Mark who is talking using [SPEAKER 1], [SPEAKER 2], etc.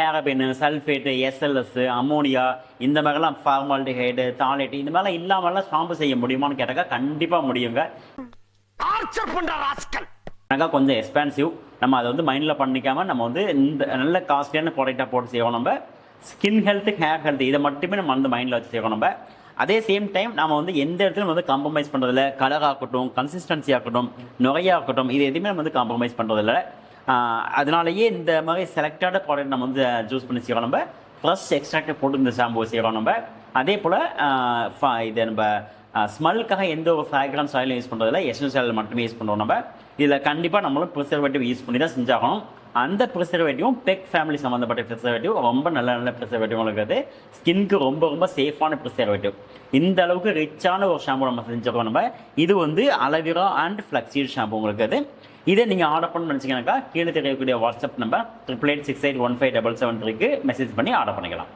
[SPEAKER 1] Paraben, sulphate, SLS, ammonia, இந்த மாதிரிலாம் formaldehyde, தாலேட்டு, இந்த மாதிரிலாம் இல்லாமலாம் ஷாம்பு செய்ய முடியுமான்னு கேட்டாக்கா கண்டிப்பாக முடியுங்க. கொஞ்சம் எக்ஸ்பென்சிவ். நம்ம அதை வந்து மைண்டில் பண்ணிக்காமல் நம்ம வந்து இந்த நல்ல காஸ்ட்லியான ப்ராடக்டாக போட்டு செய்வோம். நம்ம ஸ்கின் ஹெல்த்து, ஹேர் ஹெல்த் இதை மட்டுமே நம்ம வந்து மைண்டில் வச்சு செய்வோம். நம்ம அதே சேம் டைம் நம்ம வந்து எந்த இடத்துலையும் வந்து காம்ப்ரமைஸ் பண்ணுறதில்ல. கலர் ஆகட்டும், கன்சிஸ்டன்சி ஆகட்டும், நுரையாக இருக்கட்டும், இது எதுவுமே நம்ம வந்து காம்ப்ரமைஸ் பண்ணுறதில்ல. அதனாலேயே இந்த மாதிரி செலக்டடான ப்ராடக்ட் நம்ம வந்து சூஸ் பண்ணி செய்வோம். நம்ம ஃப்ரெஷ் எக்ஸ்ட்ராக்டை போட்டு இந்த ஷாம்பு செய்வோம். நம்ம அதே போல் இது நம்ம ஸ்மெல்லுக்காக எந்த ஒரு ஃப்ராக்ரன்ஸ் ஆயிலும் யூஸ் பண்ணுறதில்ல, எசன்ஸ் ஆயில் மட்டுமே யூஸ் பண்ணுறோம். நம்ம இதில் கண்டிப்பாக நம்மளும் ப்ரிசர்வேட்டிவ் யூஸ் பண்ணி தான் செஞ்சாகணும். அந்த ப்ரிசர்வேட்டிவும் பெக் ஃபேமிலி சம்மந்தப்பட்ட ப்ரிசர்வேட்டிவ் ரொம்ப நல்ல ப்ரிசர்வேட்டிவ் இருக்கிறது. ஸ்கின்க்கு ரொம்ப சேஃபான ப்ரிசர்வேட்டிவ். இந்த அளவுக்கு ரிச்சான ஒரு ஷாம்பு நம்ம செஞ்சுருக்கோம். நம்ம இது வந்து அலோவேரா அண்ட் ஃப்ளக்ஸீட் ஷாம்பு உங்களுக்கு அது. இதை நீங்கள் ஆர்டர் பண்ணணும்னு நினச்சிங்கனாக்கா கீழே தெரியக்கூடிய வாட்ஸ்அப் நம்பர் 8886815773க்கு மெசேஜ் பண்ணி ஆர்டர் பண்ணிக்கலாம்.